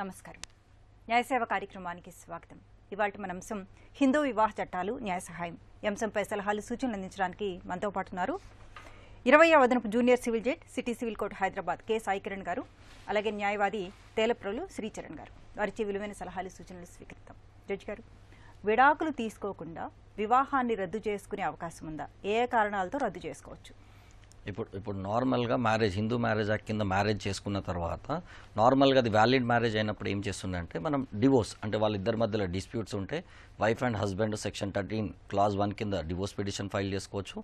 నమస్కారం. న్యాయసేవ కార్యక్రమానికి స్వాగతం. ఇవాళ మన అంశం హిందూ వివాహ చట్టాలు న్యాయ సహాయం. ఈ అంశంపై సలహాలు సూచనలు అందించడానికి మనతో పాటు ఉన్నారు 20వ అదనపు junior civil judge city civil court Hyderabad K Sai Kiran గారు, అలాగే న్యాయవాది తేలప్రోలు శ్రీచరణ్ గారు. వారిచే విలువైన సలహాలు సూచనలు స్వీకరిద్దాం. జడ్జి గారు, విడాకులు తీసుకోకుండా వివాహాన్ని రద్దు చేసుకునే అవకాశం ఉందా? ఏ కారణాలతో రద్దు చేసుకోవచ్చు? ఇప్పుడు నార్మల్గా మ్యారేజ్, హిందూ మ్యారేజ్ యాక్ట్ కింద మ్యారేజ్ చేసుకున్న తర్వాత నార్మల్గా అది వ్యాలిడ్ మ్యారేజ్ అయినప్పుడు ఏం చేస్తుందంటే మనం డివోర్స్, అంటే వాళ్ళిద్దరి మధ్యలో డిస్ప్యూట్స్ ఉంటే wife and husband section 13 clause 1 కింద డివోర్స్ పిటిషన్ ఫైల్ చేసుకోవచ్చు,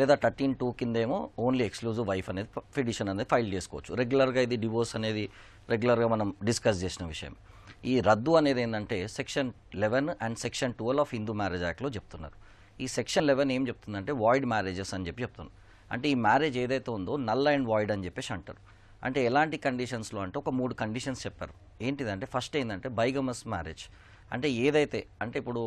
లేదా 13(2) కింద ఏమో ఓన్లీ ఎక్స్క్లూజివ్ వైఫ్ అనేది పిటిషన్ అనేది ఫైల్ చేసుకోవచ్చు. రెగ్యులర్గా ఇది డివోర్స్ అనేది రెగ్యులర్గా మనం డిస్కస్ చేసిన విషయం. ఈ రద్దు అనేది ఏంటంటే section 11 and section 12 of Hindu marriage యాక్ట్లో చెప్తున్నారు. ఈ సెక్షన్ 11 ఏం చెప్తుందంటే వాయిడ్ మ్యారేజెస్ అని చెప్తున్నారు. అంటే ఈ మ్యారేజ్ ఏదైతే ఉందో నల్ అండ్ వాయిడ్ అని చెప్పేసి అంటారు. అంటే ఎలాంటి కండిషన్స్లో అంటే ఒక 3 కండిషన్స్ చెప్పారు. ఏంటిదంటే ఫస్ట్ ఏంటంటే బైగమస్ మ్యారేజ్. అంటే ఏదైతే అంటే ఇప్పుడు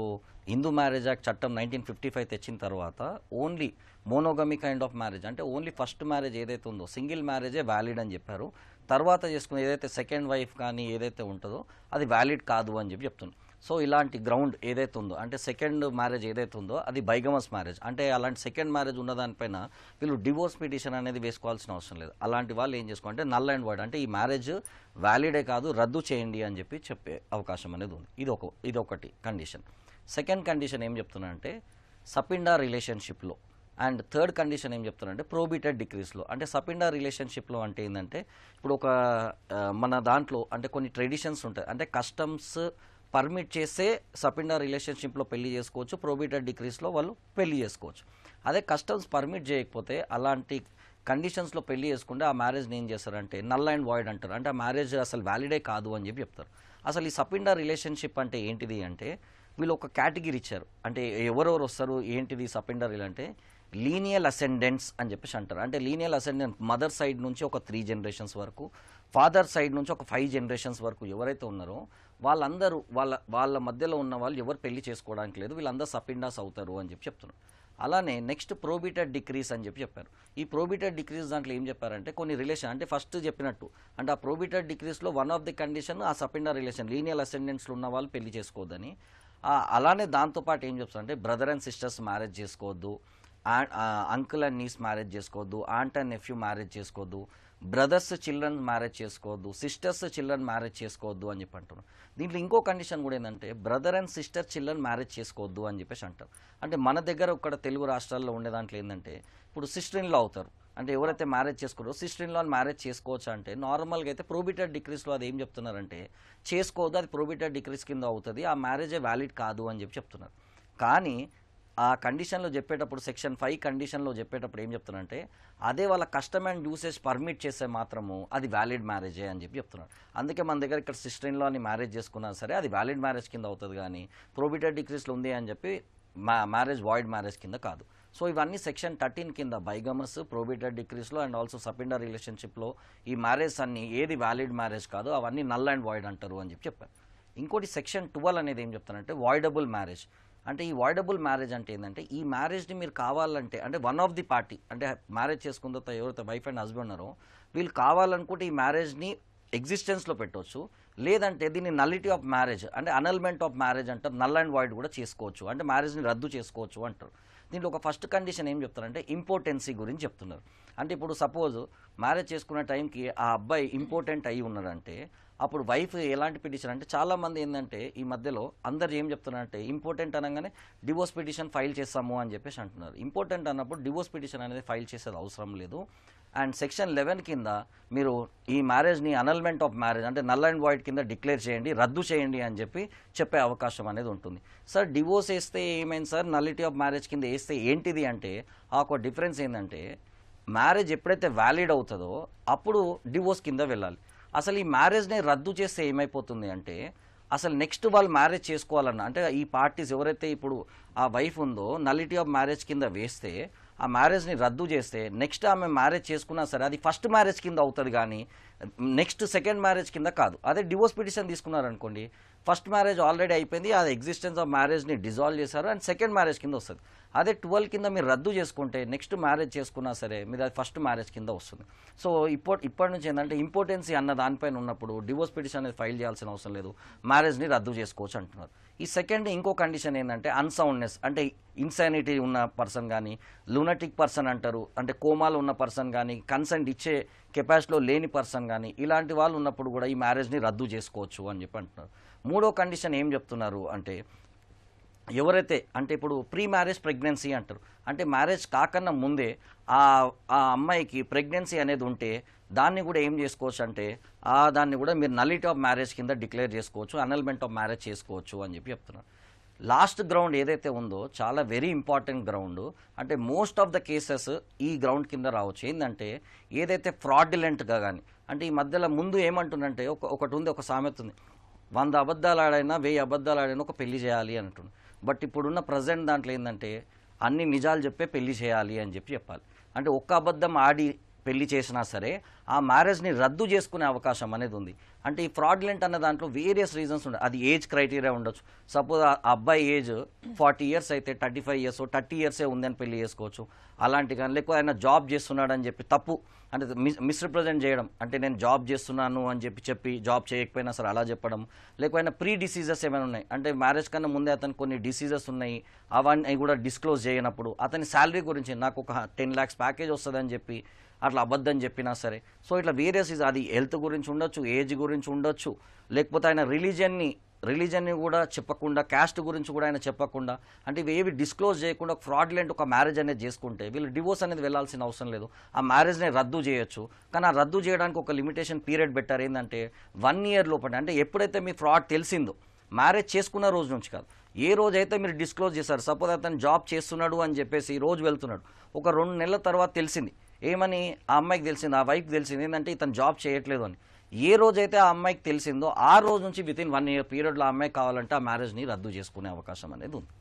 హిందూ మ్యారేజ్ యాక్ట్ చట్టం 1955 తెచ్చిన తర్వాత ఓన్లీ మోనోగమి కైండ్ ఆఫ్ మ్యారేజ్, అంటే ఓన్లీ ఫస్ట్ మ్యారేజ్ ఏదైతే ఉందో సింగిల్ మ్యారేజే వ్యాలిడ్ అని చెప్పారు. తర్వాత చేసుకున్న ఏదైతే సెకండ్ వైఫ్ కానీ ఏదైతే ఉంటుందో అది వ్యాలిడ్ కాదు అని చెప్తున్నారు. సో ఇలాంటి గ్రౌండ్ ఏదైతే ఉందో అంటే సెకండ్ మ్యారేజ్ ఏదైతే ఉందో అది బైగమస్ మ్యారేజ్. అంటే అలాంటి సెకండ్ మ్యారేజ్ ఉన్నదానిపైన వీళ్ళు డివోర్స్ పిటిషన్ అనేది వేసుకోవాల్సిన అవసరం లేదు. అలాంటి వాళ్ళు ఏం చేసుకోవాలంటే నల్ అండ్ వాయిడ్, అంటే ఈ మ్యారేజ్ వ్యాలిడే కాదు రద్దు చేయండి అని చెప్పే అవకాశం అనేది ఉంది. ఇది ఒకటి కండిషన్. సెకండ్ కండిషన్ ఏం చెప్తున్నానంటే సపిండా రిలేషన్షిప్లో, అండ్ థర్డ్ కండిషన్ ఏం చెప్తున్నారంటే ప్రోబిటెడ్ డిక్రీస్లో. అంటే సపిండా రిలేషన్షిప్లో అంటే ఏంటంటే ఇప్పుడు ఒక మన దాంట్లో అంటే కొన్ని ట్రెడిషన్స్ ఉంటాయి, అంటే కస్టమ్స్ పర్మిట్ చేస్తే సపిండా రిలేషన్షిప్లో పెళ్లి చేసుకోవచ్చు, ప్రోబిటెడ్ డిక్రీస్లో వాళ్ళు పెళ్లి చేసుకోవచ్చు. అదే కస్టమ్స్ పర్మిట్ చేయకపోతే అలాంటి కండిషన్స్లో పెళ్లి చేసుకుంటే ఆ మ్యారేజ్ని ఏం చేస్తారంటే నల్ అండ్ వాయిడ్ అంటారు. అంటే ఆ మ్యారేజ్ అసలు వ్యాలిడే కాదు అని చెప్తారు. అసలు ఈ సపిండా రిలేషన్షిప్ అంటే ఏంటిది అంటే వీళ్ళు ఒక కేటగిరీ ఇచ్చారు. అంటే ఎవరెవరు వస్తారు ఏంటిది సపిండా అంటే లీనియల్ అసెండెంట్స్ అని చెప్పేసి అంటారు. అంటే లీనియల్ అసెండెంట్ మదర్ సైడ్ నుంచి ఒక 3 జనరేషన్స్ వరకు, ఫాదర్ సైడ్ నుంచి ఒక 5 జనరేషన్స్ వరకు ఎవరైతే ఉన్నారో వాళ్ళందరూ వాళ్ళ మధ్యలో ఉన్న వాళ్ళు ఎవరు పెళ్లి చేసుకోవడానికి లేదు, వీళ్ళందరూ సపిండాస్ అవుతారు అని చెప్తున్నారు. అలానే నెక్స్ట్ ప్రోబిటెడ్ డిక్రీస్ అని చెప్పారు. ఈ ప్రోబిటెడ్ డిక్రీస్ దాంట్లో ఏం చెప్పారంటే కొన్ని రిలేషన్, అంటే ఫస్ట్ చెప్పినట్టు అంటే ఆ ప్రోబిటెడ్ డిక్రీస్లో వన్ ఆఫ్ ది కండిషన్ ఆ సపిండా రిలేషన్ లీనియల్ అసెండెంట్స్లో ఉన్న వాళ్ళు పెళ్లి చేసుకోవద్దని. అలానే దాంతోపాటు ఏం చెప్తారంటే బ్రదర్ అండ్ సిస్టర్స్ మ్యారేజ్ చేసుకోవద్దు, అంకుల్ అండ్ నీస్ మ్యారేజ్ చేసుకోవద్దు, ఆంట్ అండ్ నెఫ్యూ మ్యారేజ్ చేసుకోవద్దు, బ్రదర్స్ చిల్డ్రన్ మ్యారేజ్ చేసుకోవద్దు, సిస్టర్స్ చిల్డ్రన్ మ్యారేజ్ చేసుకోవద్దు అని అంటున్నారు. దీంట్లో ఇంకో కండిషన్ కూడా ఏంటంటే brother and sister children marriage చేసుకోవద్దు అని అంటారు. అంటే మన దగ్గర ఇక్కడ తెలుగు రాష్ట్రాల్లో ఉండే దాంట్లో ఏంటంటే ఇప్పుడు సిస్టర్ ఇన్ లా అవుతారు, అంటే ఎవరైతే మ్యారేజ్ చేసుకుంటారో సిస్టర్ ఇన్ లా మ్యారేజ్ చేసుకోవచ్చు. అంటే నార్మల్గా అయితే ప్రోబిటెడ్ డిక్రీస్లో అది ఏం చెప్తున్నారంటే చేసుకోవద్దు, అది ప్రోబిటెడ్ డిక్రీస్ కింద అవుతుంది, ఆ మ్యారేజే వ్యాలిడ్ కాదు అని చెప్తున్నారు. కానీ ఆ కండిషన్లో చెప్పేటప్పుడు సెక్షన్ 5 కండిషన్లో చెప్పేటప్పుడు ఏం చెప్తున్నారంటే అదే వాళ్ళ కస్టమ్ అండ్ యూసేజ్ పర్మిట్ చేస్తే మాత్రము అది వ్యాలిడ్ మ్యారేజే అని చెప్తున్నారు. అందుకే మన దగ్గర ఇక్కడ సిస్టర్ ఇన్ లాని మ్యారేజ్ చేసుకున్నా సరే అది వ్యాలిడ్ మ్యారేజ్ కింద అవుతుంది, కానీ ప్రోబిటెడ్ డిక్రీస్లో ఉంది అని చెప్పి మ్యారేజ్ వాయిడ్ మ్యారేజ్ కింద కాదు. సో ఇవన్నీ సెక్షన్ 13 కింద బైగమస్, ప్రోబిటెడ్ డిక్రీస్లో అండ్ ఆల్సో సపిండా రిలేషన్షిప్లో ఈ మ్యారేజ్ అన్ని ఏది వ్యాలిడ్ మ్యారేజ్ కాదు అవన్నీ నల్ అండ్ వాయిడ్ అంటారు అని చెప్పారు. ఇంకోటి సెక్షన్ 12 అనేది ఏం చెప్తారంటే వాయిడబుల్ మ్యారేజ్. అంటే ఈ వాయిడబుల్ మ్యారేజ్ అంటే ఏంటంటే ఈ మ్యారేజ్ని మీరు కావాలంటే అంటే వన్ ఆఫ్ ది పార్టీ అంటే మ్యారేజ్ చేసుకున్న తర్వాత ఎవరైతే వైఫ్ అండ్ హస్బెండ్ ఉన్నారో వీళ్ళు కావాలనుకుంటే ఈ మ్యారేజ్ని ఎగ్జిస్టెన్స్లో పెట్టవచ్చు, లేదంటే దీన్ని నల్లిటీ ఆఫ్ మ్యారేజ్ అంటే అనల్మెంట్ ఆఫ్ మ్యారేజ్ అంటారు, నల్ అండ్ వాయిడ్ కూడా చేసుకోవచ్చు, అంటే మ్యారేజ్ని రద్దు చేసుకోవచ్చు అంటారు. దీంట్లో ఒక ఫస్ట్ కండిషన్ ఏం చెప్తారంటే ఇంపార్టెన్సీ గురించి చెప్తున్నారు. అంటే ఇప్పుడు సపోజ్ మ్యారేజ్ చేసుకునే టైంకి ఆ అబ్బాయి ఇంపార్టెంట్ అయ్యి ఉన్నాడంటే అప్పుడు వైఫ్ ఎలాంటి పిటిషన్ అంటే చాలామంది ఏంటంటే ఈ మధ్యలో అందరు ఏం చెప్తున్నారంటే ఇంపార్టెంట్ అనగానే డివోర్స్ పిటిషన్ ఫైల్ చేస్తాము అని చెప్పేసి అంటున్నారు. ఇంపార్టెంట్ అన్నప్పుడు డివోర్స్ పిటిషన్ అనేది ఫైల్ చేసేది అవసరం లేదు. అండ్ సెక్షన్ 11 కింద మీరు ఈ మ్యారేజ్ని అనల్మెంట్ ఆఫ్ మ్యారేజ్ అంటే నల్ అండ్ వాయిడ్ కింద డిక్లేర్ చేయండి, రద్దు చేయండి అని చెప్పే అవకాశం అనేది ఉంటుంది. సార్ డివోర్స్ వేస్తే ఏమైంది సార్, నల్లిటీ ఆఫ్ మ్యారేజ్ కింద వేస్తే ఏంటిది అంటే ఆ ఒక డిఫరెన్స్ ఏంటంటే మ్యారేజ్ ఎప్పుడైతే వ్యాలిడ్ అవుతుందో అప్పుడు డివోర్స్ కింద వెళ్ళాలి. అసలు ఈ మ్యారేజ్ని రద్దు చేస్తే ఏమైపోతుంది అంటే అసలు నెక్స్ట్ వాళ్ళు మ్యారేజ్ చేసుకోవాలన్న అంటే ఈ పార్టీస్ ఎవరైతే ఇప్పుడు ఆ వైఫ్ ఉందో నల్లిటీ ఆఫ్ మ్యారేజ్ కింద వేస్తే ఆ మ్యారేజ్ని రద్దు చేస్తే నెక్స్ట్ ఆమె మ్యారేజ్ చేసుకున్నా సరే అది ఫస్ట్ మ్యారేజ్ కింద అవుతుంది, కానీ నెక్స్ట్ సెకండ్ మ్యారేజ్ కింద కాదు. అదే డివోర్స్ పిటిషన్ తీసుకున్నారనుకోండి, ఫస్ట్ మ్యారేజ్ ఆల్రెడీ అయిపోయింది, అది ఎగ్జిస్టెన్స్ ఆఫ్ మ్యారేజ్ని డిజాల్వ్ చేశారు అండ్ సెకండ్ మ్యారేజ్ కింద వస్తుంది. అదే 12 కింద మీరు రద్దు చేసుకుంటే నెక్స్ట్ మ్యారేజ్ చేసుకున్నా సరే మీరు అది ఫస్ట్ మ్యారేజ్ కింద వస్తుంది. సో ఇప్పటి నుంచి ఏంటంటే ఇంపార్టెన్సీ అన్న దానిపైన ఉన్నప్పుడు డివోర్స్ పిటిషన్ అనేది ఫైల్ చేయాల్సిన అవసరం లేదు, మ్యారేజ్ని రద్దు చేసుకోవచ్చు అంటున్నారు. ఈ సెకండ్ ఇంకో కండిషన్ ఏంటంటే అన్సౌండ్నెస్, అంటే ఇన్సానిటీ ఉన్న పర్సన్ కానీ, లూనటిక్ పర్సన్ అంటారు, అంటే కోమాలో ఉన్న పర్సన్ కానీ, కన్సెంట్ ఇచ్చే కెపాసిటీలో లేని పర్సన్ కానీ, ఇలాంటి వాళ్ళు ఉన్నప్పుడు కూడా ఈ మ్యారేజ్ని రద్దు చేసుకోవచ్చు అని చెప్పి అంటున్నారు. మూడో కండిషన్ ఏం చెప్తున్నారు అంటే, ఎవరైతే అంటే ఇప్పుడు ప్రీ మ్యారేజ్ ప్రెగ్నెన్సీ అంటారు, అంటే మ్యారేజ్ కాకన్నా ముందే ఆ అమ్మాయికి ప్రెగ్నెన్సీ అనేది ఉంటే దాన్ని కూడా ఏం చేసుకోవచ్చు అంటే దాన్ని కూడా మీరు నల్లిటీ ఆఫ్ మ్యారేజ్ కింద డిక్లేర్ చేసుకోవచ్చు, అనల్మెంట్ ఆఫ్ మ్యారేజ్ చేసుకోవచ్చు అని చెప్పి చెప్తున్నారు. లాస్ట్ గ్రౌండ్ ఏదైతే ఉందో చాలా వెరీ ఇంపార్టెంట్ గ్రౌండ్, అంటే మోస్ట్ ఆఫ్ ద కేసెస్ ఈ గ్రౌండ్ కింద రావచ్చు. ఏంటంటే ఏదైతే ఫ్రాడ్యులెంట్గా కానీ, అంటే ఈ మధ్యలో ముందు ఏమంటుందంటే ఒకటి ఉంది, ఒక సామెత ఉంది, 100 అబద్ధాలు ఆడైనా 1000 అబద్ధాలు ఆడైనా ఒక పెళ్లి చేయాలి అని అంటుంది. బట్ ఇప్పుడున్న ప్రజెంట్ దాంట్లో ఏంటంటే అన్ని నిజాలు చెప్పే పెళ్లి చేయాలి అని చెప్పాలి. అంటే ఒక్క అబద్ధం ఆడి పెళ్లి చేసినా సరే ఆ మ్యారేజ్ని రద్దు చేసుకునే అవకాశం అనేది ఉంది. అంటే ఈ ఫ్రాడ్లెంట్ అన్న దాంట్లో వేరియస్ రీజన్స్ ఉంటాయి. అది ఏజ్ క్రైటీరియా ఉండొచ్చు. సపోజ్ ఆ అబ్బాయి ఏజ్ 40 ఇయర్స్ అయితే 35 ఇయర్స్ 30 ఇయర్సే ఉందని పెళ్లి చేసుకోవచ్చు. అలాంటి కానీ, లేకపోతే ఆయన జాబ్ చేస్తున్నాడని చెప్పి తప్పు అంటే మిస్రిప్రజెంట్ చేయడం, అంటే నేను జాబ్ చేస్తున్నాను అని చెప్పి జాబ్ చేయకపోయినా సరే అలా చెప్పడం, లేకపోతే ప్రీ డిసీజెస్ ఏమైనా ఉన్నాయి, అంటే మ్యారేజ్ కన్నా ముందే అతను కొన్ని డిసీజెస్ ఉన్నాయి అవన్నీ కూడా డిస్క్లోజ్ చేయనప్పుడు, అతని శాలరీ గురించి నాకు ఒక 10 lakhs ప్యాకేజ్ వస్తుందని చెప్పి అట్లా అబద్ధం చెప్పినా సరే. సో ఇట్లా వేరియస్ అది హెల్త్ గురించి ఉండొచ్చు, ఏజ్ గురించి ఉండొచ్చు, లేకపోతే ఆయన రిలీజన్ని కూడా చెప్పకుండా, క్యాస్ట్ గురించి కూడా ఆయన చెప్పకుండా, అంటే ఇవి ఏవి డిస్క్లోజ్ చేయకుండా ఫ్రాడ్లెంట్ ఒక మ్యారేజ్ అనేది చేసుకుంటే వీళ్ళు డివోర్స్ అనేది వెళ్ళాల్సిన అవసరం లేదు, ఆ మ్యారేజ్ని రద్దు చేయొచ్చు. కానీ ఆ రద్దు చేయడానికి ఒక లిమిటేషన్ పీరియడ్ పెట్టారు, ఏంటంటే 1 year లోపల. అంటే ఎప్పుడైతే మీ ఫ్రాడ్ తెలిసిందో, మ్యారేజ్ చేసుకున్న రోజు నుంచి కాదు, ఏ రోజైతే మీరు డిస్క్లోజ్ చేశారు, సపోజ్ అతను జాబ్ చేస్తున్నాడు అని చెప్పేసి ఈ రోజు వెళ్తున్నాడు, ఒక 2 నెలల తర్వాత తెలిసింది, ఏమని ఆ అమ్మాయికి తెలిసింది, ఆ వైఫ్కి తెలిసింది ఏంటంటే ఇతను జాబ్ చేయట్లేదు అని. ఏ రోజైతే ఆ అమ్మాయికి తెలిసిందో ఆ రోజు నుంచి వితిన్ 1 year పీరియడ్లో ఆ అమ్మాయి కావాలంటే ఆ మ్యారేజ్ని రద్దు చేసుకునే అవకాశం అనేది ఉంది.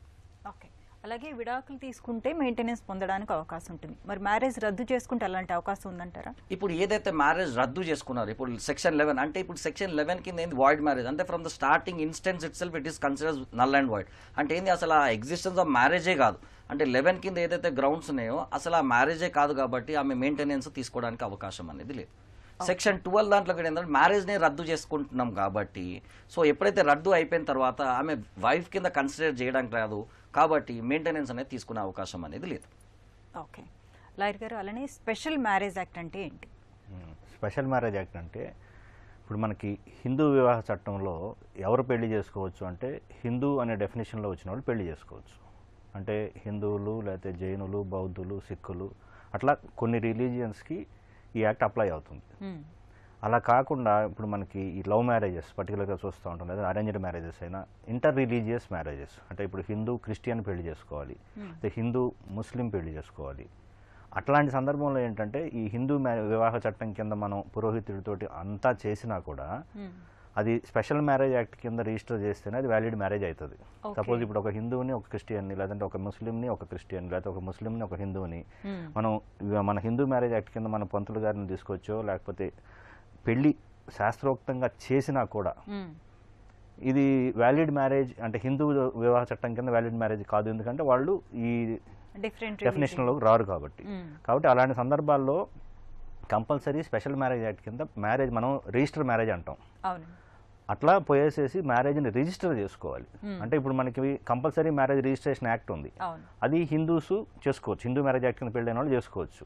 ఓకే, అలాగే విడాకులు తీసుకుంటే మెయింటెనెన్స్ పొందడానికి అవకాశం ఉంటుంది. మరి మ్యారేజ్ రద్దు చేసుకుంటే అలాంటి అవకాశం ఉందంటారా? ఇప్పుడు ఏదైతే మ్యారేజ్ రద్దు చేసుకున్నారు, ఇప్పుడు Section 11 అంటే ఇప్పుడు Section 11 కింద ఏంది వాయిడ్ మ్యారేజ్, అంటే from the starting instance it self it is considers null and void. అంటే ఏంది అసలు ఆ ఎగ్జిస్టెన్స్ ఆఫ్ మ్యారేజే కాదు, అంటే 11 కింద ఏదైతే గ్రౌండ్స్ ఉన్నాయో అసలు ఆ మ్యారేజే కాదు, కాబట్టి ఆమె మెయింటెనెన్స్ తీసుకోవడానికి అవకాశం అనేది లేదు. Section 12 దాంట్లో కూడా ఏంటంటే మ్యారేజ్ని రద్దు చేసుకుంటున్నాం కాబట్టి, సో ఎప్పుడైతే రద్దు అయిపోయిన తర్వాత ఆమె వైఫ్ కింద కన్సిడర్ చేయడానికి రాదు, కాబట్టి మెయింటెనెన్స్ అనేది తీసుకునే అవకాశం అనేది లేదు. ఓకే, లాయర్ గారు, అలానే స్పెషల్ మ్యారేజ్ యాక్ట్ అంటే ఏంటి? స్పెషల్ మ్యారేజ్ యాక్ట్ అంటే ఇప్పుడు మనకి హిందూ వివాహ చట్టంలో ఎవరు పెళ్లి చేసుకోవచ్చు అంటే హిందూ అనే డెఫినేషన్లో వచ్చిన వాళ్ళు పెళ్లి చేసుకోవచ్చు. అంటే హిందువులు, లేకపోతే జైనులు, బౌద్ధులు, సిక్కులు, అట్లా కొన్ని రిలీజియన్స్కి ఈ యాక్ట్ అప్లై అవుతుంది. అలా కాకుండా ఇప్పుడు మనకి ఈ లవ్ మ్యారేజెస్ పర్టికులర్గా చూస్తూ ఉంటాం, లేదా అరేంజ్డ్ మ్యారేజెస్ అయినా ఇంటర్ రిలీజియస్ మ్యారేజెస్, అంటే ఇప్పుడు హిందూ క్రిస్టియన్ పెళ్లి చేసుకోవాలి, లేదా హిందూ ముస్లిం పెళ్లి చేసుకోవాలి. అట్లాంటి సందర్భంలో ఏంటంటే ఈ హిందూ వివాహ చట్టం కింద మనం పురోహితుడితోటి అంతా చేసినా కూడా అది స్పెషల్ మ్యారేజ్ యాక్ట్ కింద రిజిస్టర్ చేస్తేనే అది వ్యాలిడ్ మ్యారేజ్ అవుతుంది. సపోజ్ ఇప్పుడు ఒక హిందువుని ఒక క్రిస్టియన్ని, లేదంటే ఒక ముస్లింని ఒక క్రిస్టియన్, లేకపోతే ఒక ముస్లింని ఒక హిందువుని మనం మన హిందూ మ్యారేజ్ యాక్ట్ కింద మన పంతులు గారిని తీసుకొచ్చో, లేకపోతే పెళ్లి శాస్త్రోక్తంగా చేసినా కూడా ఇది వ్యాలిడ్ మ్యారేజ్, అంటే హిందూ వివాహ చట్టం కింద వ్యాలిడ్ మ్యారేజ్ కాదు, ఎందుకంటే వాళ్ళు ఈ డెఫినేషన్లో రారు కాబట్టి. అలాంటి సందర్భాల్లో కంపల్సరీ స్పెషల్ మ్యారేజ్ యాక్ట్ కింద మ్యారేజ్ మనం రిజిస్టర్ మ్యారేజ్ అంటాం, అట్లా పోయేసేసి మ్యారేజ్ని రిజిస్టర్ చేసుకోవాలి. అంటే ఇప్పుడు మనకి కంపల్సరీ మ్యారేజ్ రిజిస్ట్రేషన్ యాక్ట్ ఉంది, అది హిందూస్ చేసుకోవచ్చు, హిందూ మ్యారేజ్ యాక్ట్ కింద పెళ్ళైన వాళ్ళు చేసుకోవచ్చు.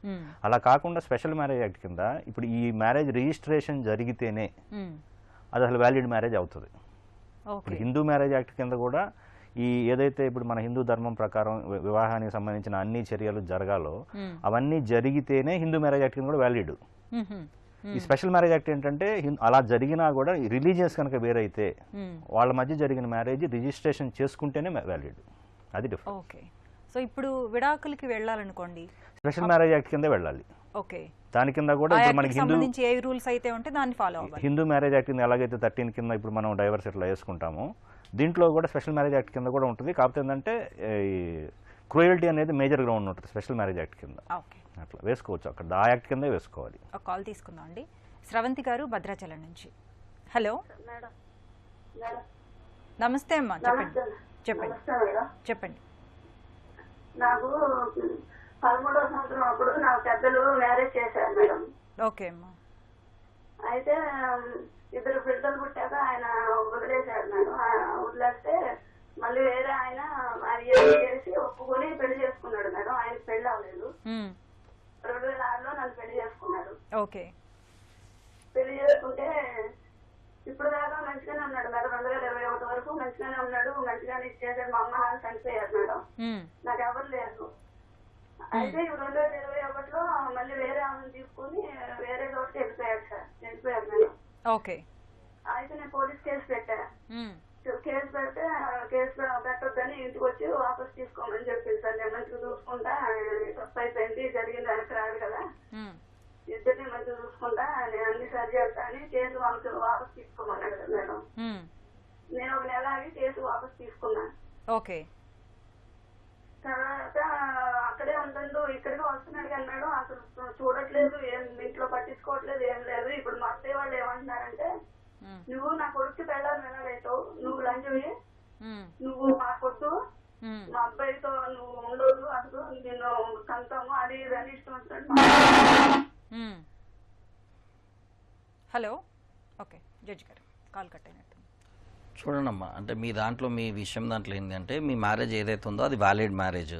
అలా కాకుండా స్పెషల్ మ్యారేజ్ యాక్ట్ కింద ఇప్పుడు ఈ మ్యారేజ్ రిజిస్ట్రేషన్ జరిగితేనే అది అసలు వ్యాలిడ్ మ్యారేజ్ అవుతుంది. ఇప్పుడు హిందూ మ్యారేజ్ యాక్ట్ కింద కూడా ఈ ఏదైతే ఇప్పుడు మన హిందూ ధర్మం ప్రకారం వివాహానికి సంబంధించిన అన్ని చర్యలు జరగాలో అవన్నీ జరిగితేనే హిందూ మ్యారేజ్ యాక్ట్ కింద కూడా వ్యాలిడ్. ఈ స్పెషల్ మ్యారేజ్ యాక్ట్ ఏంటంటే అలా జరిగినా కూడా రిలీజియస్ కనుక వేరైతే వాళ్ళ మధ్య జరిగిన మ్యారేజ్ రిజిస్ట్రేషన్ చేసుకుంటేనే వ్యాలిడ్, అది డిఫరెంట్. ఓకే, సో ఇప్పుడు విడాకులకి వెళ్ళాలనుకోండి స్పెషల్ మ్యారేజ్ యాక్ట్ కింద వెళ్ళాలి. ఓకే, దాని కింద కూడా ఇప్పుడు మనకి హిందూ మ్యారేజ్ యాక్ట్ కింద ఎలాగైతే 13 కింద ఇప్పుడు మనం డైవర్స్ ఎట్లా వేసుకుంటామో దీంట్లో కూడా స్పెషల్ మ్యారేజ్ యాక్ట్ కింద కూడా ఉంటుంది. కాకపోతే ఏంటంటే క్రూయల్టీ అనేది మేజర్ గ్రౌండ్ ఉంటుంది స్పెషల్ మ్యారేజ్ యాక్ట్ కింద, అట్లా వేసుకోవచ్చు, అక్కడ ఆ యాక్ట్ కింద వేసుకోవాలి. కాల్ తీసుకుందాం అండి. స్రవంతి గారు భద్రాచలం నుంచి. హలో, మేడం నమస్తే అమ్మా, చెప్పండి చెప్పండి నమస్తే మేడం. చెప్పండి. నాకు 13వ సంవత్సరం అప్పుడు నాకు పెద్దలు మ్యారేజ్ చేశారు మేడం. ఓకే అమ్మా. అయితే 2 బిడ్డలు పుట్టాక ఆయన వదిలేశాడు మేడం. వదిలేస్తే మళ్ళీ వేరే ఆయన మ్యారేజ్ చేసి ఒప్పుకొని పెళ్లి చేసుకున్నాడు మేడం. ఆయనకి పెళ్లి అవ్వలేదు. 2006లో నన్ను పెళ్లి చేసుకున్నాడు. ఓకే. పెళ్లి చేసుకుంటే ఇప్పుడు దాకా మంచిగానే ఉన్నాడు మేడం. 2021 వరకు మంచిగానే ఉన్నాడు. మంచిగానే ఇచ్చేసాడు. మా అమ్మ నాన్న చనిపోయారు మేడం. నాకు ఎవరు లేరు. అయితే 2021లో మళ్ళీ వేరే ఆమెను తీసుకుని వేరే చోటుకి వెళ్ళిపోయారు మేడం. ఓకే. అయితే నేను పోలీస్ కేసు పెట్టా. కేసు పెడితే కేసు పెట్టొద్దని ఇంటికి వచ్చి వాపస్ తీసుకోమని చెప్పింది. సార్ నేను మంచిగా చూసుకుంటా, తప్పు అయిపోయింది, జరిగింది వెనక్కి రాదు కదా, ఇద్దరిని మంచిగా చూసుకుంటా, నేను అన్ని సరి చేస్తా అని కేసు వాపస్ తీసుకోమన్నాడు కదా మేడం. నేను 1 నెల ఆగి కేసు వాపస్ తీసుకున్నా. ఓకే. తర్వాత అక్కడే ఉంటుండు, ఇక్కడికి వస్తున్నాడు కానీ మేడం అసలు చూడట్లేదు, ఏం ఇంట్లో పట్టించుకోవట్లేదు, ఏం లేదు. ఇప్పుడు మా అత్తయ్య వాళ్ళు ఏమంటున్నారంటే, నువ్వు నా కొడుకు పెళ్ళాలి ఎలాగైతావు, నువ్వు లంచవి, నువ్వు మా కొట్టు, మా అబ్బాయితో నువ్వు ఉండదు, అసలు నేను కంతాము, అది ఇది అని ఇష్టం వచ్చినట్టు. హలో, ఓకే జడ్జి గారు కాల్ కట్ అయినట్టు. చూడండమ్మా, అంటే మీ దాంట్లో మీ విషయం దాంట్లో ఏంటంటే మీ మ్యారేజ్ ఏదైతే ఉందో అది వ్యాలిడ్ మ్యారేజ్.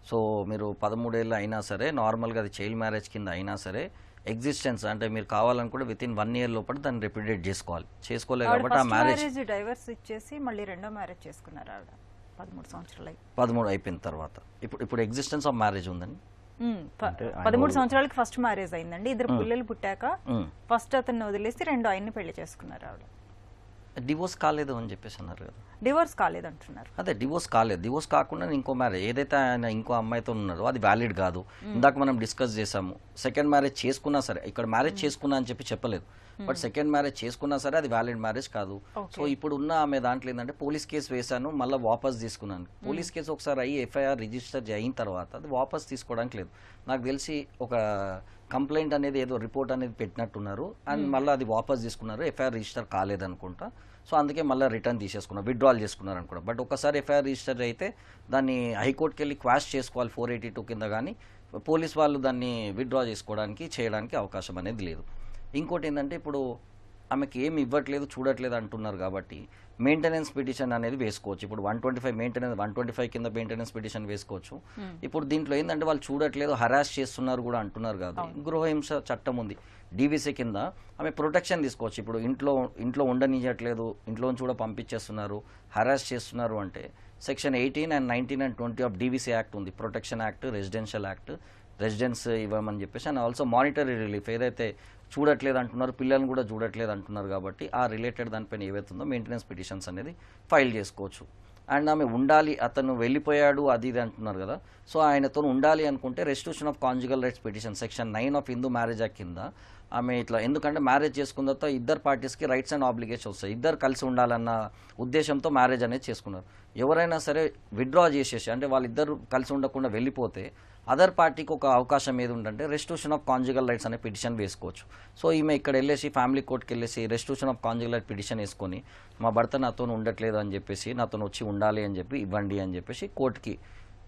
సో మీరు 13 ఏళ్ళు అయినా సరే, నార్మల్గా అది చైల్డ్ మ్యారేజ్ కింద అయినా సరే, ఎగ్జిస్టెన్స్ అంటే మీరు కావాలనుకుంటే వితిన్ 1 ఇయర్ లోపల దాన్ని రిపీటెడ్ చేసుకోలేదు కాబట్టి ఆ మ్యారేజ్ డైవర్స్ ఇచ్చేసి మళ్ళీ రెండో మ్యారేజ్ చేసుకున్నారు ఆవిడ 13 సంవత్సరాలు 13 అయిపోయిన తర్వాత. ఇప్పుడు ఎగ్జిస్టెన్స్ ఆఫ్ మ్యారేజ్ ఉందండి. 13 సంవత్సరాలకి ఫస్ట్ మ్యారేజ్ అయిందండి. 2 పిల్లలు పుట్టాక ఫస్ట్ అతన్ని వదిలేసి రెండో ఆయన్ని పెళ్లి చేసుకున్నారు ఆవిడ. డివోర్స్ కాలేదు అని చెప్పేసి అన్నారు కదా. డివోర్స్ కాలేదంటున్నారు. అదే డివోర్స్ కాలేదు. డివోర్స్ కాకుండా ఇంకో మ్యారేజ్ ఏదైతే ఆయన ఇంకో అమ్మాయితో ఉన్నారో అది వ్యాలిడ్ కాదు. ఇందాక మనం డిస్కస్ చేసాము. సెకండ్ మ్యారేజ్ చేసుకున్నా సరే, ఇక్కడ మ్యారేజ్ చేసుకున్నా అని చెప్పి చెప్పలేదు, బట్ సెకండ్ మ్యారేజ్ చేసుకున్నా సరే అది వ్యాలిడ్ మ్యారేజ్ కాదు. సో ఇప్పుడు ఉన్న ఆమె దాంట్లో ఏంటంటే పోలీస్ కేసు వేశాను, మళ్ళీ వాపస్ తీసుకున్నాను. పోలీస్ కేసు ఒకసారి అయ్యి ఎఫ్ఐఆర్ రిజిస్టర్ అయిన తర్వాత అది వాపస్ తీసుకోవడానికి లేదు. నాకు తెలిసి ఒక కంప్లైంట్ అనేది ఏదో రిపోర్ట్ అనేది పెట్టినట్టున్నారు, అండ్ మళ్ళీ అది వాపస్ తీసుకున్నారు. FIR register కాలేదనుకుంటా. సో అందుకే మళ్ళీ రిటర్న్ తీసేసుకున్నారు, విత్డ్రాల్ చేసుకున్నారు అనుకుంటా. బట్ ఒకసారి ఎఫ్ఐఆర్ రిజిస్టర్ అయితే దాన్ని హైకోర్టుకి వెళ్ళి క్వాష్ చేసుకోవాలి 482 కింద, కానీ పోలీస్ వాళ్ళు దాన్ని విత్డ్రా చేయడానికి అవకాశం అనేది లేదు. ఇంకోటి ఏంటంటే ఇప్పుడు ఆమెకి ఏమి ఇవ్వట్లేదు, చూడట్లేదు అంటున్నారు కాబట్టి మెయింటెనెన్స్ పిటిషన్ అనేది వేసుకోవచ్చు. ఇప్పుడు 125 కింద మెయింటెనెన్స్ పిటిషన్ వేసుకోవచ్చు. ఇప్పుడు దీంట్లో ఏంటంటే వాళ్ళు చూడట్లేదు, హరాస్ చేస్తున్నారు కూడా అంటున్నారు కాదు. గృహహింస చట్టం ఉంది డీవీసీ కింద, ఆమె ప్రొటెక్షన్ తీసుకోవచ్చు. ఇప్పుడు ఇంట్లో ఉండనియట్లేదు, ఇంట్లోంచి కూడా పంపించేస్తున్నారు, హరాస్ చేస్తున్నారు అంటే section 18 and 19 and 20 of DVC act ఉంది. Protection act, residential act, residence ఇవ్వమని చెప్పేసి, అండ్ ఆల్సో మానిటరీ రిలీఫ్. ఏదైతే చూడట్లేదు అంటున్నారు, పిల్లల్ని కూడా చూడట్లేదు అంటున్నారు కాబట్టి ఆ రిలేటెడ్ దానిపైన ఏవైతుందో మెయింటెనెన్స్ పిటిషన్స్ అనేది ఫైల్ చేసుకోవచ్చు. అండ్ ఆమె ఉండాలి, అతను వెళ్ళిపోయాడు అది ఇది అంటున్నారు కదా, సో ఆయనతో ఉండాలి అనుకుంటే restitution of conjugal rights petition section 9 of Hindu marriage act కింద ఆమె ఇట్లా, ఎందుకంటే మ్యారేజ్ చేసుకున్న తర్వాత ఇద్దరు పార్టీస్కి రైట్స్ అండ్ ఆబ్లిగేషన్స్ వస్తాయి. ఇద్దరు కలిసి ఉండాలన్న ఉద్దేశంతో మ్యారేజ్ అనేది చేసుకున్నారు. ఎవరైనా సరే విత్డ్రా చేసేసి, అంటే వాళ్ళిద్దరు కలిసి ఉండకుండా వెళ్ళిపోతే అదర్ పార్టీకి ఒక అవకాశం ఏది ఉందంటే రెస్టిట్యూషన్ ఆఫ్ కాంజుగల్ రైట్స్ అనే పిటిషన్ వేసుకోవచ్చు. సో ఈమె ఇక్కడ వెళ్ళేసి ఫ్యామిలీ కోర్టుకి వెళ్ళేసి restitution of conjugal right petition వేసుకొని, మా భర్త నాతో ఉండట్లేదు అని చెప్పేసి, నాతో వచ్చి ఉండాలి అని చెప్పి, ఇవ్వండి అని చెప్పేసి కోర్టుకి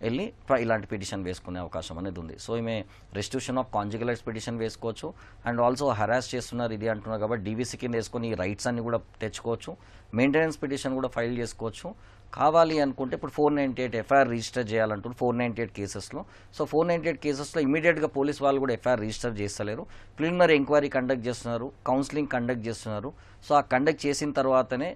వెళ్ళి ఇలాంటి పిటిషన్ వేసుకునే అవకాశం అనేది ఉంది. సో ఈమె restitution of conjugal rights petition వేసుకోవచ్చు. అండ్ ఆల్సో హరాస్ చేస్తున్నారు ఇది అంటున్నారు కాబట్టి డీవీసీ కింద వేసుకొని ఈ రైట్స్ అన్ని కూడా తెచ్చుకోవచ్చు. మెయింటెనెన్స్ పిటిషన్ కూడా ఫైల్ చేసుకోవచ్చు. కావాలి అనుకుంటే ఇప్పుడు 498 ఎఫ్ఐఆర్ రిజిస్టర్ చేయాలంటున్నారు 498 కేసెస్లో. సో 498 కేసెస్లో ఇమీడియట్గా పోలీస్ వాళ్ళు కూడా ఎఫ్ఐఆర్ రిజిస్టర్ చేస్తలేరు. ప్రిలిమినరీ ఎంక్వైరీ కండక్ట్ చేస్తున్నారు, కౌన్సిలింగ్ కండక్ట్ చేస్తున్నారు. సో ఆ కండక్ట్ చేసిన తర్వాతనే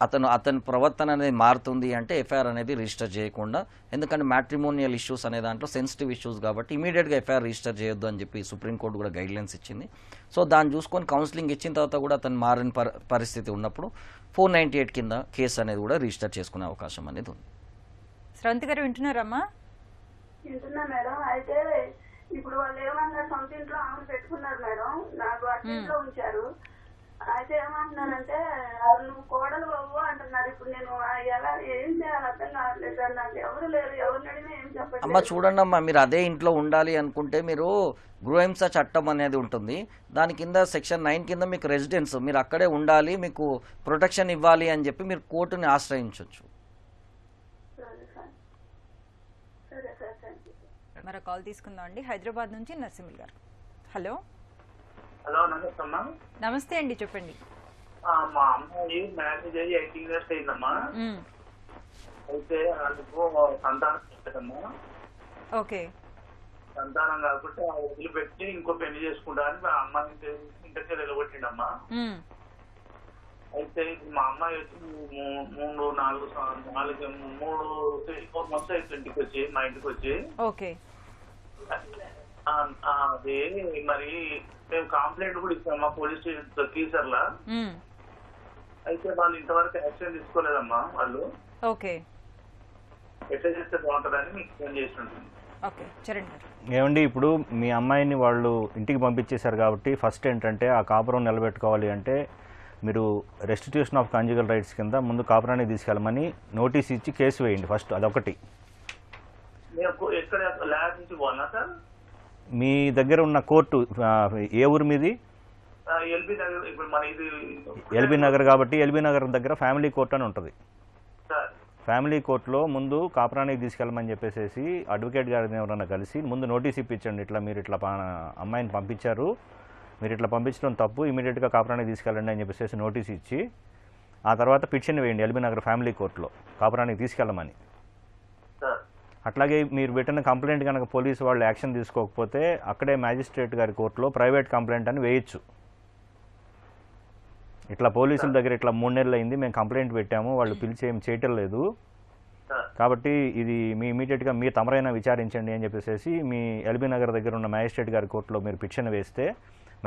అతని ప్రవర్తన అనేది మారుతుంది అంటే ఎఫ్ఐఆర్ అనేది రిజిస్టర్ చేయకుండా, ఎందుకంటే మ్యాట్రిమోనియల్ ఇష్యూస్ అనే దాంట్లో సెన్సిటివ్ ఇష్యూస్ కాబట్టి ఇమీడియట్గా ఎఫ్ఐఆర్ రిజిస్టర్ చేయొద్దు అని చెప్పి సుప్రీంకోర్టు కూడా గైడ్లైన్స్ ఇచ్చింది. సో దాన్ని చూసుకొని కౌన్సిలింగ్ ఇచ్చిన తర్వాత కూడా అతను మారిన పరిస్థితి ఉన్నప్పుడు 498 కింద కేసు అనేది కూడా రిజిస్టర్ చేసుకునే అవకాశం అనేది ఉంది. శ్రవంతి గారు వింటున్నారమ్మా? వింటున్నా మేడం. అయితే ఇప్పుడు వాళ్ళు ఏమన్నారు, సొంత ఇంట్లో ఆమెను పెట్టుకున్నారు మేడం, నాకు అట్టింట్లో ఉంచారు. అయితే ఏమంటున్నారంటే నువ్వు కోడలు బాబు అంటున్నారు. ఇప్పుడు నేను ఎలా ఏం చేయాలి అర్థం కావట్లేదు సార్. నాకు ఎవరు లేరు, ఎవరిని అడిగినా ఏం అమ్మ చెప్పట్లేదు. చూడండి అమ్మా, మీరు అదే ఇంట్లో ఉండాలి అనుకుంటే మీరు గృహహింస చట్టం అనేది ఉంటుంది. దాని కింద సెక్షన్ 9 కింద మీకు రెసిడెన్స్, మీరు అక్కడే ఉండాలి, మీకు ప్రొటెక్షన్ ఇవ్వాలి అని చెప్పి మీరు కోర్టుని ఆశ్రయించవచ్చు. సరే సార్, సరే సార్, థ్యాంక్ యూ. మరో కాల్ తీసుకుందాం అండి. హైదరాబాద్ నుంచి నరసింహుల్ గారు. హలో. హలో, నమస్తే అమ్మా. నమస్తే అండి, చెప్పండి. మా అమ్మాయి మ్యారేజ్ అయ్యి 18 years అయిందమ్మా. అయితే అందుకు సంతానం పెట్టదమ్మా. ఓకే. సంతానం కాకపోతే ఆ వదిలిపెట్టి ఇంకో పెళ్లి చేసుకుంటా అని మా అమ్మాయిని ఇంటికి నిలబెట్టిండమ్మా. అయితే మా అమ్మాయి వచ్చి 3-4 months అయితే ఇంటికి వచ్చి, మా ఇంటికి వచ్చి. ఓకే. అది మరి మేము కంప్లైంట్ కూడా ఇచ్చామా పోలీస్ స్టేషన్ కీసర్లా. అయితే వాళ్ళు ఇంతవరకు యాక్షన్ తీసుకోలేదమ్మా. వాళ్ళు ఓకే. ఎట్లా చేస్తే బాగుంటుందని మీకు ఫోన్ చేసి ఉంటుంది. ఓకే, చరణ్ గారు. ఏమండి, ఇప్పుడు మీ అమ్మాయిని వాళ్ళు ఇంటికి పంపించేశారు కాబట్టి ఫస్ట్ ఏంటంటే ఆ కాపురం నిలబెట్టుకోవాలి అంటే మీరు రెస్టిట్యూషన్ ఆఫ్ కాంజుగల్ రైట్స్ కింద ముందు కాపురాన్ని తీసుకెళ్ళమని నోటీస్ ఇచ్చి కేసు వేయండి ఫస్ట్. అదొకటి. మేము ఎక్కడ ల్యాబ్ నుంచి పోవాలా సార్? మీ దగ్గర ఉన్న కోర్టు ఏ ఊరు మీది? ఎల్బీ నగర్. ఇప్పుడు మన ఇది ఎల్బీ నగర్ కాబట్టి ఎల్బీ నగర్ దగ్గర ఫ్యామిలీ కోర్టు అని ఉంటుంది. సార్ ఫ్యామిలీ కోర్టులో ముందు కాపురానికి తీసుకెళ్ళమని చెప్పేసి అడ్వకేట్ గారిని ఎవరన్నా కలిసి ముందు నోటీస్ ఇప్పించండి. ఇట్లా మీరు ఇట్లా అమ్మాయిని పంపించారు, మీరు ఇట్లా పంపించడం తప్పు, ఇమీడియట్గా కాపురానికి తీసుకెళ్ళండి అని చెప్పేసి నోటీస్ ఇచ్చి ఆ తర్వాత పిటిషన్ వేయండి ఎల్బీ నగర్ ఫ్యామిలీ కోర్టులో కాపురానికి తీసుకెళ్ళమని. సార్ అట్లాగే మీరు పెట్టిన కంప్లైంట్ కనుక పోలీసు వాళ్ళు యాక్షన్ తీసుకోకపోతే అక్కడే మ్యాజిస్ట్రేట్ గారి కోర్టులో ప్రైవేట్ కంప్లైంట్ అని వేయచ్చు. ఇట్లా పోలీసుల దగ్గర ఇట్లా 3 నెలలు అయింది, మేము కంప్లైంట్ పెట్టాము, వాళ్ళు పిలిచి ఏం చేయటం లేదు, కాబట్టి ఇది మీ ఇమీడియట్గా మీరు తమరైనా విచారించండి అని చెప్పేసి మీ ఎల్బీ నగర్ దగ్గర ఉన్న మ్యాజిస్ట్రేట్ గారి కోర్టులో మీరు పిటిషన్ వేస్తే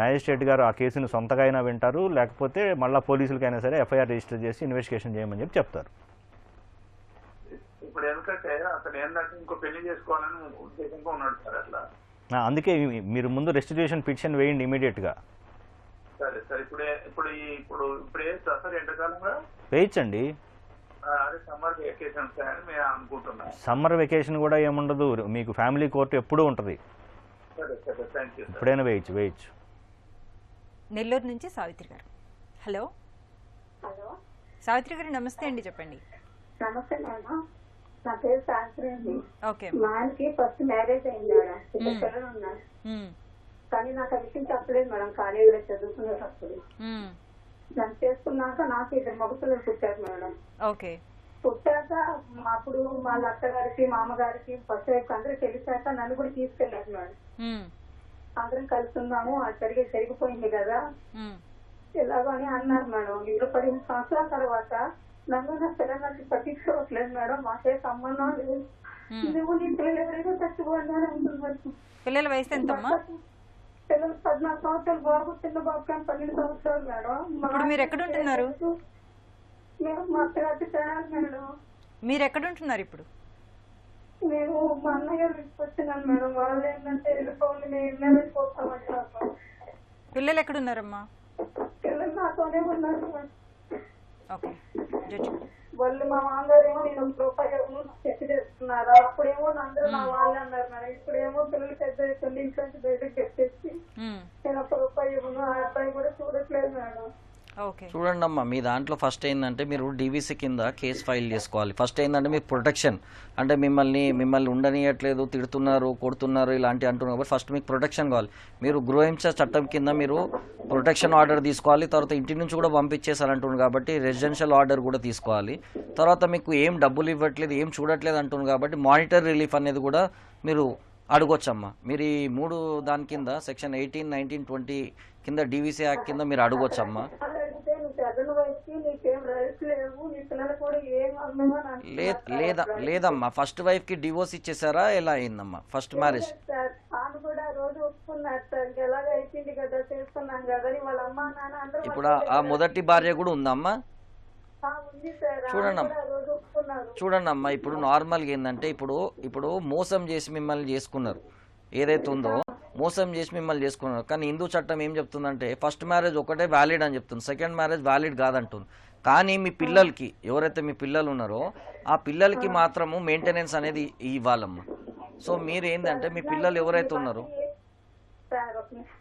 మ్యాజిస్ట్రేట్ గారు ఆ కేసును సొంతగా అయినా వింటారు, లేకపోతే మళ్ళీ పోలీసులకైనా సరే ఎఫ్ఐఆర్ రిజిస్టర్ చేసి ఇన్వెస్టిగేషన్ చేయమని చెప్పి చెప్తారు. ఇప్పుడు ఎందుకంటే అతను ఏంటంటే ఇంకో పెళ్లి చేసుకోవాలని ఉద్దేశంగా ఉన్నాడు సార్. అట్లా అందుకే మీరు ముందు రెస్టిట్యూషన్ పిటిషన్ వేయండి ఇమీడియట్గా. సరే సార్. ఇప్పుడే సార్ ఎండాకాలంగా వేయించండి. అదే సమ్మర్ వెకేషన్ అని మేము అనుకుంటున్నాం. సమ్మర్ వెకేషన్ కూడా ఏముండదు, మీకు ఫ్యామిలీ కోర్టు ఎప్పుడూ ఉంటుంది. సరే సరే, థ్యాంక్ యూ. ఎప్పుడైనా వేయచ్చు. నెల్లూరు నుంచి సావిత్రి గారు. హలో. హలో, సావిత్రి గారు నమస్తే అండి, చెప్పండి. నమస్తే మేడం. నా పేరు శాస్త్రి అండి. ఓకే. మా ఆయనకి ఫస్ట్ మ్యారేజ్ అయింది మేడం. ఇద్దరు పిల్లలు ఉన్నారు. కానీ నాకు ఆ విషయం చెప్పలేదు మేడం. కాలేజీలో చదువుకునేటప్పుడు దాన్ని చేసుకున్నాక నాకు 2 మగపిల్లలు పుట్టారు మేడం. ఓకే. పుట్టాక అప్పుడు వాళ్ళ అత్తగారికి మామగారికి ఫస్ట్ వైపు అందరూ తెలిసాక నన్ను కూడా తీసుకెళ్ళారు మేడం. అందరం కలిసి ఉన్నాము, అది జరిగిపోయింది కదా ఎలాగో అని అన్నారు మేడం. 15 సంవత్సరాల తర్వాత నన్ను నా పిల్లలకి పట్టించుకోవట్లేదు మేడం. మాకే సంబంధం లేదు, నువ్వు నీ పిల్లలు ఎవరైనా చచ్చిపోయినానే ఉంటుంది మేడం. పిల్లల వయసు ఎంతమ్మా? పిల్లలు 14 సంవత్సరాలు, బాబు చిన్న బాబు కానీ 12 సంవత్సరాలు మేడం. ఇప్పుడు మీరు ఎక్కడ ఉంటున్నారు? మేము మా అత్తగారి తినాలి మేడం. మీరు ఎక్కడ ఉంటున్నారు ఇప్పుడు? మేము మా అన్నయ్య వచ్చినాను మేడం. వాళ్ళు ఏంటంటే వెళ్ళిపోవాలి, మేము వెళ్ళిపోతామంటారు. పిల్లలు ఎక్కడున్నారమ్మా? పిల్లలు నాతోనే ఉన్నారు. Okay, judge. వాళ్ళు మా మామగారేమో నేను రూపాయి చెక్ చేస్తున్నారు. అప్పుడేమో అందరూ మా వాళ్ళు అన్నారు మేడం. ఇప్పుడేమో పిల్లలు పెద్ద అవుతుంది, ఇంట్లో బయటకు పెట్టేసి నేను ఒక రూపాయి ఇవ్వను. ఆ అబ్బాయి కూడా చూడట్లేదు మేడం. చూడండి అమ్మా, మీ దాంట్లో ఫస్ట్ ఏంటంటే మీరు డీవీసీ కింద కేసు ఫైల్ చేసుకోవాలి. ఫస్ట్ ఏంటంటే మీ ప్రొటెక్షన్, అంటే మిమ్మల్ని ఉండనియట్లేదు, తిడుతున్నారు, కొడుతున్నారు, ఇలాంటివి అంటున్నారు కాబట్టి ఫస్ట్ మీకు ప్రొటెక్షన్ కావాలి. మీరు గృహహింస చట్టం కింద మీరు ప్రొటెక్షన్ ఆర్డర్ తీసుకోవాలి. తర్వాత ఇంటి నుంచి కూడా పంపించేసారంటున్నారు కాబట్టి రెసిడెన్షియల్ ఆర్డర్ కూడా తీసుకోవాలి. తర్వాత మీకు ఏం డబ్బులు ఇవ్వట్లేదు, ఏం చూడట్లేదు అంటున్నారు కాబట్టి మానిటరీ రిలీఫ్ అనేది కూడా మీరు అడగొచ్చమ్మా. మీరు ఈ 3 దాని కింద సెక్షన్ 18, 19, 20 కింద డీవీసీ యాక్ట్ కింద మీరు అడగొచ్చమ్మా. లేదమ్మా, ఫస్ట్ వైఫ్ కి డివోర్స్ ఇచ్చేసారా, ఎలా అయిందమ్మా ఫస్ట్ మ్యారేజ్? ఇప్పుడు ఆ మొదటి భార్య కూడా ఉందమ్మా? చూడండి అమ్మా, ఇప్పుడు నార్మల్గా ఏంటంటే ఇప్పుడు మోసం చేసి మిమ్మల్ని చేసుకున్నారు ఏదైతే ఉందో, మోసం చేసి మిమ్మల్ని చేసుకున్నారు. కానీ హిందూ చట్టం ఏం చెప్తుందంటే ఫస్ట్ మ్యారేజ్ ఒకటే వ్యాలిడ్ అని చెప్తుంది, సెకండ్ మ్యారేజ్ వ్యాలిడ్ కాదంటుంది. కానీ మీ పిల్లలకి ఎవరైతే మీ పిల్లలు ఉన్నారో ఆ పిల్లలకి మాత్రము మెయింటెనెన్స్ అనేది ఇవ్వాలమ్మా. సో మీరు ఏంటంటే మీ పిల్లలు ఎవరైతే ఉన్నారో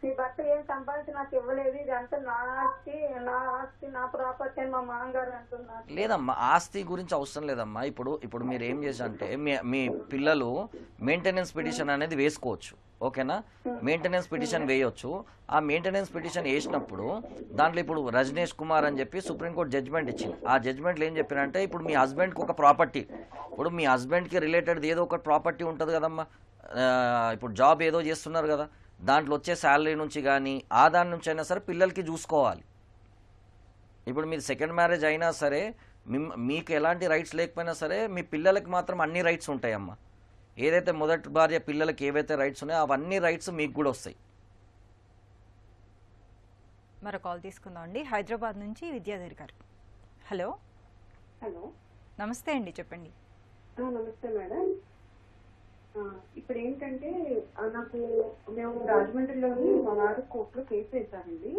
మీ భర్త ఏం సంపాదించి నాకు ఇవ్వలేదు, ఇదంతా నా ఆస్తి నా ప్రాపర్టీ అని మా మామగారు అంటున్నారు. లేదమ్మా, ఆస్తి గురించి అవసరం లేదమ్మా. ఇప్పుడు మీరు ఏం చేశారంటే మీ పిల్లలు మెయింటెనెన్స్ పిటిషన్ అనేది వేసుకోవచ్చు, ఓకేనా? మెయింటెనెన్స్ పిటిషన్ వేయొచ్చు. ఆ మెయింటెనెన్స్ పిటిషన్ వేసినప్పుడు దాంట్లో ఇప్పుడు రజనీష్ కుమార్ అని చెప్పి సుప్రీంకోర్టు జడ్జ్మెంట్ ఇచ్చింది. ఆ జడ్జ్మెంట్లో ఏం చెప్పారంటే ఇప్పుడు మీ హస్బెండ్కి ఒక ప్రాపర్టీ, ఇప్పుడు మీ హస్బెండ్కి రిలేటెడ్ ఏదో ఒక ప్రాపర్టీ ఉంటుంది కదమ్మా. ఇప్పుడు జాబ్ ఏదో చేస్తున్నారు కదా, దాంట్లో వచ్చే శాలరీ నుంచి కానీ ఆదాయం నుంచి అయినా సరే పిల్లలకి చూసుకోవాలి. ఇప్పుడు మీరు సెకండ్ మ్యారేజ్ అయినా సరే మీకు ఎలాంటి రైట్స్ లేకపోయినా సరే మీ పిల్లలకి మాత్రం అన్ని రైట్స్ ఉంటాయమ్మా. ఏదైతే మొదటి భార్య పిల్లలకి ఏవైతే రైట్స్ ఉన్నాయో అవన్నీ రైట్స్ మీకు కూడా వస్తాయి. మరో కాల్ తీసుకుందాం అండి. హైదరాబాద్ నుంచి విద్యాధరి గారు. హలో. హలో, నమస్తే అండి, చెప్పండి. నమస్తే మేడం. ఇప్పుడు ఏంటంటే మేము రాజమండ్రిలోని మా వారు కోర్టులో కేసు వేశానండి.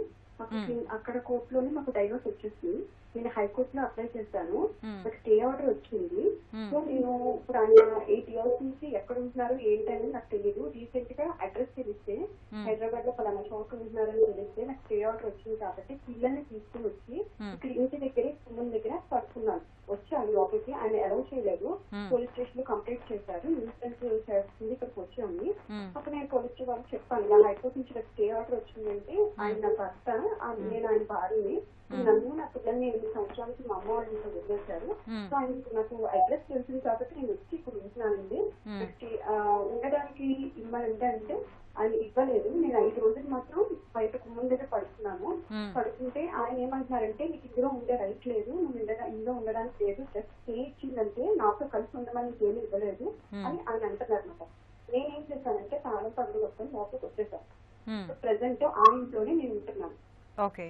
అక్కడ కోర్టులోని మాకు డైవర్స్ వచ్చేసి నేను హైకోర్టులో అప్లై చేశాను. నాకు స్టే ఆర్డర్ వచ్చింది. సో నేను ఇప్పుడు ఆయన 8 years నుంచి ఎక్కడ ఉంటున్నారు ఏంటని నాకు తెలియదు. రీసెంట్ గా అడ్రస్ తెలిస్తే హైదరాబాద్ లో పలానా చోట ఉంటున్నారని తెలిస్తే నాకు స్టే ఆర్డర్ వచ్చింది. కాబట్టి పిల్లల్ని తీసుకుని వచ్చి ఇక్కడ ఇంటి దగ్గరే కుటుంబం దగ్గర పడుకున్నాను. వచ్చాను లోపలికి, ఆయన అలౌ చేయలేదు. పోలీస్ స్టేషన్ లో కంప్లైంట్ చేశారు, న్యూసెన్స్ చేస్తుంది, ఇక్కడికి వచ్చాము. అప్పుడు నేను పోలీస్ వాళ్ళకి చెప్పాను, నా హైకోర్టు నుంచి నాకు స్టే ఆర్డర్ వచ్చిందంటే ఆయన నా భర్త, నేను ఆయన భార్యని, నన్ను నా పిల్లల్ని 8 సంవత్సరాలకి మా అమ్మ వాళ్ళ ఇంట్లో వదిలేశారు. సో ఆయనకు నాకు అడ్రస్ తెలిసింది కాబట్టి నేను వచ్చి ఇప్పుడు ఉంటున్నానండి. ఉండడానికి ఇవ్వాలంటే అంటే ఆయన ఇవ్వలేదు. నేను 5 రోజులు మాత్రం బయట కుమ్మం దగ్గర పడుతున్నాను. పడుతుంటే ఆయన ఏమంటున్నారంటే నీకు ఇందులో ఉండే రైట్ లేదు, నువ్వు ఇందులో ఉండడానికి లేదు, జస్ట్ స్టే ఇచ్చిందంటే నాతో కలిసి ఉండమని ఏమీ ఇవ్వలేదు అని ఆయన అంటున్నారు అనమాట. నేనేం చేశానంటే తాళం పనులు వస్తాను లోపలికి వచ్చేసాను. ప్రెసెంట్ ఆ ఇంట్లోనే నేను ఉంటున్నాను. ఓకే.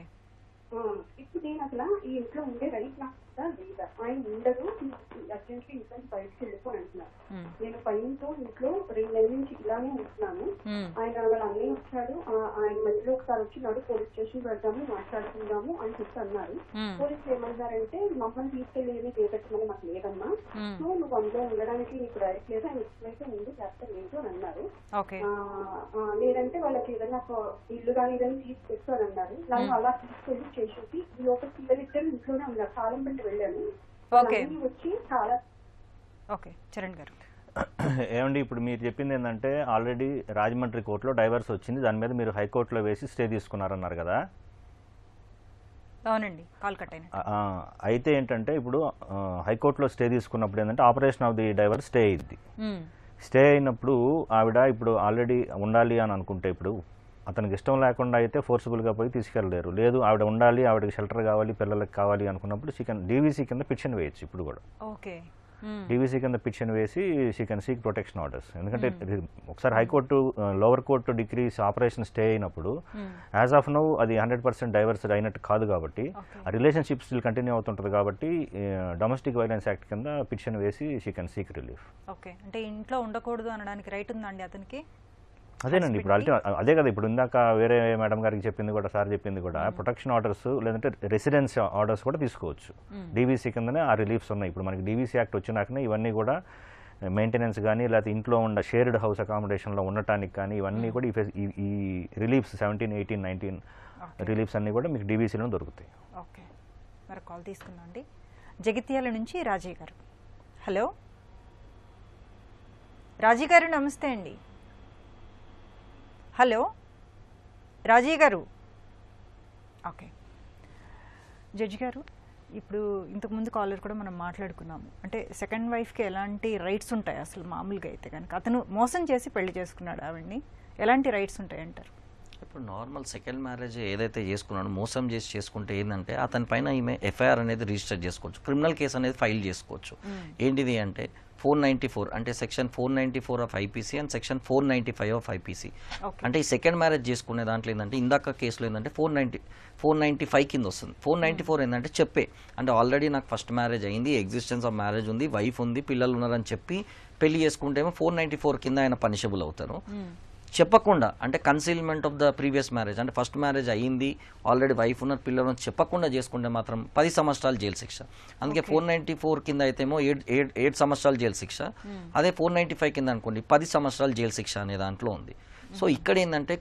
ఇప్పుడు నేను అసలు ఈ ఇంట్లో ఉండే రైట్ నాకు లేదా, ఆయన ఉండదు, అర్జెంట్ గా ఇంట్లో బయటకు వెళ్ళిపోయి అంటున్నారు. నేను పైనతో ఇంట్లో 2 నెలల నుంచి ఇలానే ఉంటున్నాను. ఆయన వాళ్ళ అన్నయ్య వచ్చాడు, ఆయన మధ్యలో ఒకసారి వచ్చినాడు, పోలీస్ స్టేషన్ పెడదాము మాట్లాడుకుందాము అని చెప్పి అన్నారు. పోలీసులు ఏమన్నారంటే మమ్మల్ని తీసుకెళ్లి ఏమీ చేపెట్టమని మాకు లేదమ్మా, సో నువ్వు అందులో ఉండడానికి నీకు రైట్ లేదు, ఆయన ఇష్టమైతే ముందు చేస్తా లేదు అని అన్నారు. లేదంటే వాళ్ళకి ఏదైనా ఇల్లు కానీ ఏదైనా తీసుకొచ్చు అని అన్నారు. నన్ను అలా తీసుకెళ్లి చేసేసి ఈ లోపల పిల్లలిద్దరు ఇంట్లోనే ఉన్నారు. తాళం పెట్టి వెళ్ళాను. వచ్చి చాలా చరణ్ గారు ఏమండి, ఇప్పుడు మీరు చెప్పింది ఏంటంటే ఆల్రెడీ రాజమండ్రి కోర్టులో డైవర్స్ వచ్చింది, దాని మీద మీరు హైకోర్టులో వేసి స్టే తీసుకున్నారన్నారు కదా. అవునండి, కాల్ కట్ అయిన. అయితే ఏంటంటే ఇప్పుడు హైకోర్టులో స్టే తీసుకున్నప్పుడు ఏంటంటే operation of the divorce stay అయింది. స్టే అయినప్పుడు ఆవిడ ఇప్పుడు ఆల్రెడీ ఉండాలి అని అనుకుంటే ఇప్పుడు అతనికి ఇష్టం లేకుండా అయితే ఫోర్సిబుల్గా పోయి తీసుకెళ్ళలేరు. లేదు ఆవిడ ఉండాలి, ఆవిడకి షెల్టర్ కావాలి, పిల్లలకి కావాలి అనుకున్నప్పుడు డీవీసీ కింద పిటిషన్ వేయచ్చు. ఇప్పుడు కూడా డీవీసీ కింద పిటిషన్ వేసి she can seek protection orders. ఎందుకంటే ఒకసారి high court lower court degrees operation stay అయినప్పుడు యాజ్ ఆఫ్ నౌ అది 100% డైవర్స్ అయినట్టు కాదు కాబట్టి ఆ రిలేషన్షిప్ స్టిల్ కంటిన్యూ అవుతుంటుంది. కాబట్టి డొమెస్టిక్ వైలెన్స్ యాక్ట్ కింద పిటిషన్ వేసి she can seek relief. Okay, అంటే ఇంట్లో ఉండకూడదు అనడానికి రైట్ ఉందండి అతనికి? అదేనండి, ఇప్పుడు అదే కదా ఇప్పుడు ఇందాక వేరే మేడం గారికి చెప్పింది కూడా, సార్ చెప్పింది కూడా, ప్రొటెక్షన్ ఆర్డర్స్ లేదంటే రెసిడెన్స్ ఆర్డర్స్ కూడా తీసుకోవచ్చు. డీవీసీ కిందనే ఆ రిలీఫ్స్ ఉన్నాయి. ఇప్పుడు మనకి డీవీసీ యాక్ట్ వచ్చినాకనే ఇవన్నీ కూడా మెయింటెనెన్స్ కానీ లేకపోతే ఇంట్లో ఉన్న షేర్డ్ హౌస్ అకామిడేషన్లో ఉండటానికి కానీ ఇవన్నీ కూడా ఈ రిలీఫ్స్ 17, 18, 19 రిలీఫ్స్ అన్నీ కూడా మీకు డీవీసీలో దొరుకుతాయి. ఓకే, మరి కాల్ తీసుకుందాం అండి. జగిత్యాల నుంచి రాజీ గారు. హలో రాజీ గారు, నమస్తే అండి. హలో రాజీ గారు. ఓకే జడ్జి గారు, ఇప్పుడు ఇంతకుముందు కాలర్ కూడా మనం మాట్లాడుకున్నాము, అంటే సెకండ్ వైఫ్కి ఎలాంటి రైట్స్ ఉంటాయి అసలు మామూలుగా అయితే కనుక? అతను మోసం చేసి పెళ్లి చేసుకున్నాడు ఆవిడ్ని, ఎలాంటి రైట్స్ ఉంటాయి అంటారు? ఇప్పుడు నార్మల్ సెకండ్ మ్యారేజ్ ఏదైతే చేసుకున్నాడో మోసం చేసి చేసుకుంటే ఏంటంటే అతని పైన ఈమె ఎఫ్ఐఆర్ అనేది రిజిస్టర్ చేసుకోవచ్చు, క్రిమినల్ కేసు అనేది ఫైల్ చేసుకోవచ్చు. ఏంటిది అంటే 494 అంటే section 494 of IPC and section 495 of IPC. అంటే ఈ సెకండ్ మ్యారేజ్ చేసుకునే దాంట్లో ఏంటంటే ఇందాక కేసులో ఏంటంటే 495 కింద వస్తుంది. 494 ఏంటంటే చెప్పే, అంటే ఆల్రెడీ నాకు ఫస్ట్ మ్యారేజ్ అయింది, ఎగ్జిస్టెన్స్ ఆఫ్ మ్యారేజ్ ఉంది, వైఫ్ ఉంది, పిల్లలు ఉన్నారని చెప్పి పెళ్లి చేసుకుంటేమో 494 కింద ఆయన పనిషబుల్ అవుతారు. చెప్పకుండా అంటే concealment of the previous marriage అంటే ఫస్ట్ మ్యారేజ్ అయ్యింది ఆల్రెడీ వైఫ్ ఉన్న పిల్లలను చెప్పకుండా చేసుకుంటే మాత్రం 10 సంవత్సరాలు జైలు శిక్ష. అందుకే 494 కింద అయితేమో 8 సంవత్సరాలు జైలు శిక్ష, అదే 495 కింద అనుకోండి 10 సంవత్సరాలు జైలు శిక్ష అనే దాంట్లో ఉంది. సో ఇక్కడ ఏంటంటే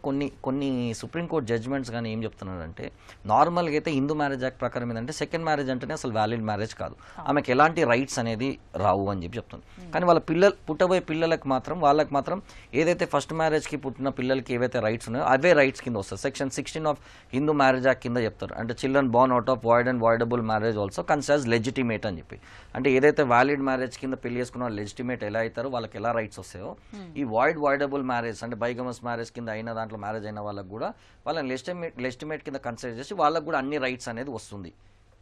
కొన్ని సుప్రీంకోర్టు జడ్జ్మెంట్స్ కానీ ఏం చెప్తున్నారంటే నార్మల్గా అయితే హిందూ మ్యారేజ్ యాక్ట్ ప్రకారం ఏంటంటే సెకండ్ మ్యారేజ్ అంటేనే అసలు వ్యాలిడ్ మ్యారేజ్ కాదు, ఆమెకి ఎలాంటి రైట్స్ అనేది రావు అని చెప్పి చెప్తుంది. కానీ వాళ్ళ పుట్టబోయే పిల్లలకు మాత్రం వాళ్ళకి మాత్రం ఏదైతే ఫస్ట్ మ్యారేజ్కి పుట్టిన పిల్లలకి ఏవైతే రైట్స్ ఉన్నాయో అవే రైట్స్ కింద వస్తాయి. Section 16 of Hindu marriage act కింద చెప్తారు. అంటే children Born out of void and voidable marriage also considers legitimate అని చెప్పి, అంటే ఏదైతే వ్యాలిడ్ మ్యారేజ్ కింద పెళ్లి చేసుకున్న లెజిటిమేట్ ఎలా అవుతారో వాళ్ళకి ఎలా రైట్స్ వస్తాయో ఈ వాయిడబుల్ మ్యారేజ్ అంటే బైగమస్ మ్యారేజ్ కింద అయిన దాంట్లో మ్యారేజ్ అయిన వాళ్ళకి కూడా వాళ్ళని లెజిటిమేట్ కింద కన్సిడర్ చేసి వాళ్ళకి కూడా అన్ని రైట్స్ అనేది వస్తుంది.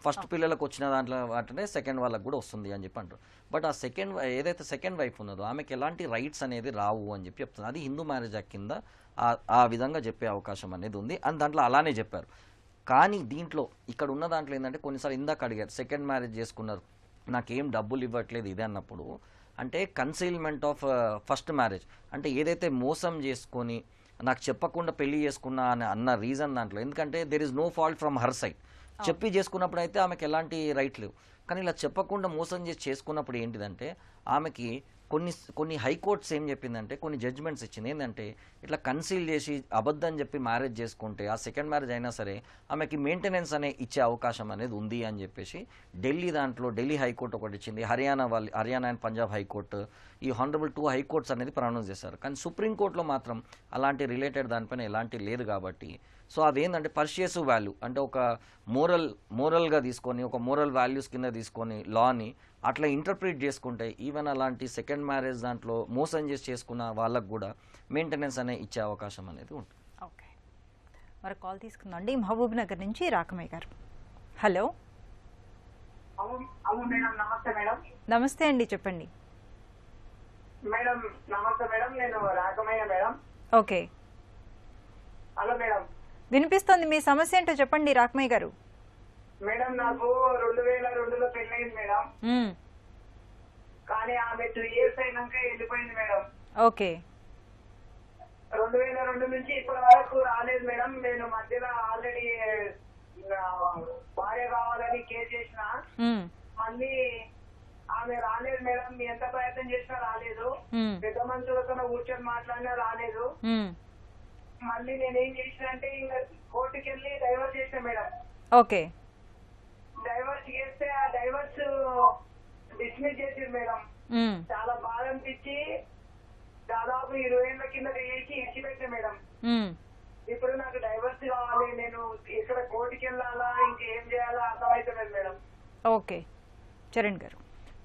ఫస్ట్ పిల్లలకు వచ్చిన దాంట్లో వాటినే సెకండ్ వాళ్ళకి కూడా వస్తుంది అని చెప్పి అంటారు. బట్ ఆ ఏదైతే సెకండ్ వైఫ్ ఉన్నదో ఆమెకి ఎలాంటి రైట్స్ అనేది రావు అని చెప్పి చెప్తుంది. అది హిందూ మ్యారేజ్ యాక్ట్ కింద ఆ విధంగా చెప్పే అవకాశం అనేది ఉంది అని దాంట్లో అలానే చెప్పారు. కానీ దీంట్లో ఇక్కడ ఉన్న దాంట్లో ఏంటంటే కొన్నిసార్లు ఇందాక అడిగారు సెకండ్ మ్యారేజ్ చేసుకున్నారు నాకేం డబ్బులు ఇవ్వట్లేదు ఇది అన్నప్పుడు, అంటే కన్సీల్మెంట్ ఆఫ్ ఫస్ట్ మ్యారేజ్ అంటే ఏదైతే మోసం చేసుకొని నాకు చెప్పకుండా పెళ్లి చేసుకున్నా అని అన్న రీజన్ దాంట్లో, ఎందుకంటే there is no fault from her side. చెప్పి చేసుకున్నప్పుడు అయితే ఆమెకి ఎలాంటి రైట్ లేవు. కానీ ఇలా చెప్పకుండా మోసం చేసి చేసుకున్నప్పుడు ఏంటిదంటే ఆమెకి కొన్ని హైకోర్ట్స్ ఏం చెప్పిందంటే కొన్ని జడ్జ్మెంట్స్ ఇచ్చింది ఏంటంటే ఇట్లా కన్సీల్ చేసి అబద్ధం చెప్పి మ్యారేజ్ చేసుకుంటే ఆ సెకండ్ మ్యారేజ్ అయినా సరే ఆమెకి మెయింటెనెన్స్ అనే ఇచ్చే అవకాశం అనేది ఉంది అని చెప్పేసి ఢిల్లీ హైకోర్టు ఒకటి ఇచ్చింది, హర్యానా అండ్ పంజాబ్ హైకోర్టు, ఈ హానరబుల్ 2 హైకోర్ట్స్ అనేది ప్రొనౌన్స్ చేశారు. కానీ సుప్రీంకోర్టులో మాత్రం అలాంటి రిలేటెడ్ దానిపైన ఎలాంటి లేదు కాబట్టి సో అదేంటంటే పర్సియేసివ్ వాల్యూ అంటే ఒక మోరల్గా తీసుకొని ఒక మోరల్ వాల్యూస్ కింద తీసుకొని లాని అట్లా ఇంటర్ప్రిట్ చేసుకుంటే ఈవెన్ అలాంటి సెకండ్ మ్యారేజ్ దాంట్లో మోసం చేసి చేసుకున్న వాళ్ళకు కూడా మెయింటెనెన్స్ అనే ఇచ్చే అవకాశం అనేది ఉంటుంది. ఓకే, మరి కాల్ తీసుకుందాం అండి మహబూబ్ నగర్ నుంచి రాకమయ్య గారు. హలో మేడం, నమస్తే మేడం. నమస్తే అండి, చెప్పండి మేడం. నమస్తే మేడం, నేను రాకమయ్య మేడం. Okay, hello madam. వినిపిస్తుంది, మీ సమస్య ఏంటో చెప్పండి రాకమయ్య గారు. మేడం నాకు 2002లో పెళ్ళయింది మేడం, కానీ ఆమె 2 years అయినాక వెళ్ళిపోయింది మేడం. ఓకే, 2002 నుంచి ఇప్పటి వరకు రాలేదు మేడం. నేను మధ్యలో ఆల్రెడీ భార్య కావాలని కేసు చేసిన, మళ్ళీ ఆమె రాలేదు మేడం. మీ ఎంత ప్రయత్నం చేసినా రాలేదు, పెద్ద మనుషులతో కూర్చొని మాట్లాడినా రాలేదు. మళ్ళీ నేనేం చేసిన అంటే ఇంకా కోర్టుకి వెళ్ళి డైవర్స్ చేసిన మేడం. ఓకే, డైవర్స్ చేస్తే ఆ డైవర్స్ డిస్మిస్ చేసింది మేడం. చాలా బాధ అనిపించి దాదాపు 20 ఏళ్ల కింద చేసి ఇచ్చిపెట్టా మేడం. ఇప్పుడు నాకు డైవర్స్ కావాలి, నేను ఇక్కడ కోర్టుకి వెళ్ళాలా ఇంకేం చేయాలా అర్థమైతలేదు మేడం. ఓకే చరణ్ గారు,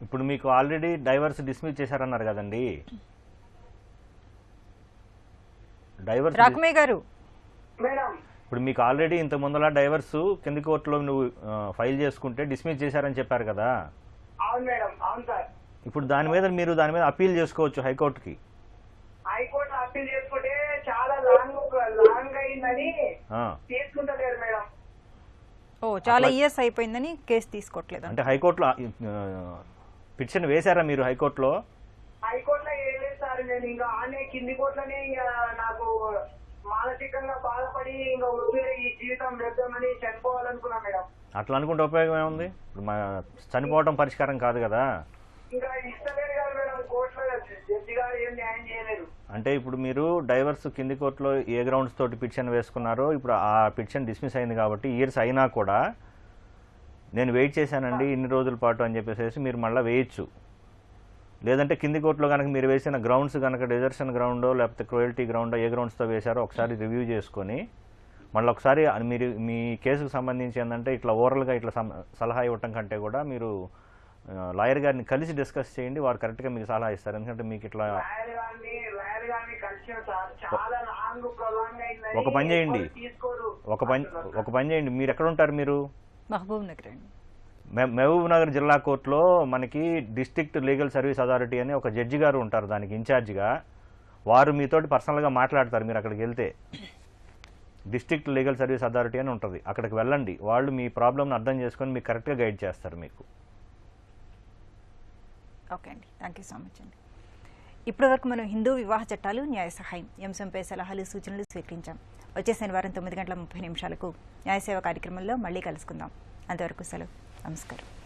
ఇప్పుడు మీకు ఆల్రెడీ డైవర్స్ డిస్మిస్ చేశారన్నారు కదండి, డైవర్స్ రాకమయ్య గారు మేడం. ఇప్పుడు మీకు ఆల్రెడీ ఇంత ముందల డైవర్స్ కింది కోర్టులో నువ్వు ఫైల్ చేసుకుంటే డిస్మిస్ చేశారని చెప్పారు కదా. అవును మేడం, అవును సార్. ఇప్పుడు దాని మీద అప్పీల్ చేసుకోవచ్చు హైకోర్టుకి. హైకోర్టు అప్పీల్ చేసుకుంటే చాలా లాంగ్ అయిందని తీసుకుంటలేరు మేడం. ఓ చాలా ఇయర్స్ అయిపోయిందని కేసు తీసుకోవట్లేదు అంటే హైకోర్టులో పిటిషన్ వేశారా మీరు హైకోర్టులో? హైకోర్టులో వేయలేదు సార్. నేను ఇంకా ఆనే కింది కోర్టులోనే ఇంకా నాకు మానసికంగా బాధపడి ఇంకా ఈ జీవితం వ్యర్థమని చనిపోవాలనుకున్నా మేడం. అట్లా అనుకుంటే ఉపయోగం ఏముంది? ఇప్పుడు చనిపోవడం పరిష్కారం కాదు కదా. ఇంకా ఇష్టలేదు కదా మేడం, కోర్టులో జడ్జి గారు ఏం న్యాయం చేయలేదు. అంటే ఇప్పుడు మీరు డైవర్స్ కింది కోర్టులో ఏ గ్రౌండ్స్ తోటి పిటిషన్ వేసుకున్నారో ఇప్పుడు ఆ పిటిషన్ డిస్మిస్ అయింది కాబట్టి ఇయర్స్ అయినా కూడా నేను వెయిట్ చేశానండి ఇన్ని రోజుల పాటు అని చెప్పేసి మీరు మళ్ళీ వేయచ్చు. లేదంటే కింది కోర్టులో కనుక మీరు వేసిన గ్రౌండ్స్ కనుక డెజర్షన్ గ్రౌండో లేకపోతే క్రూయల్టీ గ్రౌండో ఏ గ్రౌండ్స్తో వేశారో ఒకసారి రివ్యూ చేసుకొని మళ్ళీ ఒకసారి మీరు మీ కేసుకు సంబంధించి ఏంటంటే ఇట్లా ఓవరాల్గా ఇట్లా సలహా ఇవ్వటం కంటే కూడా మీరు లాయర్ గారిని కలిసి డిస్కస్ చేయండి, వారు కరెక్ట్గా మీకు సలహా ఇస్తారు. ఎందుకంటే మీకు ఇట్లా ఒక పని చేయండి మీరు ఎక్కడ ఉంటారు? మీరు మహబూబ్ నగర్ అండి. మహబూబ్ నగర్ జిల్లా కోర్టులో మనకి డిస్ట్రిక్ట్ లీగల్ సర్వీస్ అథారిటీ అని ఒక జడ్జి గారు ఉంటారు దానికి ఇన్ఛార్జిగా. వారు మీతోటి పర్సనల్గా మాట్లాడతారు. మీరు అక్కడికి వెళ్తే డిస్ట్రిక్ట్ లీగల్ సర్వీస్ అథారిటీ అని ఉంటుంది, అక్కడికి వెళ్ళండి. వాళ్ళు మీ ప్రాబ్లమ్ని అర్థం చేసుకొని మీకు కరెక్ట్గా గైడ్ చేస్తారు మీకు. ఓకే అండి, థ్యాంక్ యూ సో మచ్ అండి. ఇప్పటివరకు మనం హిందూ వివాహ చట్టాలు న్యాయ సహాయం అంశంపై సలహాలు సూచనలు స్వీకరించాం. వచ్చే శనివారం 9:30 న్యాయ సేవ కార్యక్రమంలో మళ్ళీ కలుసుకుందాం. అంతవరకు సెలవు. నమస్కారం.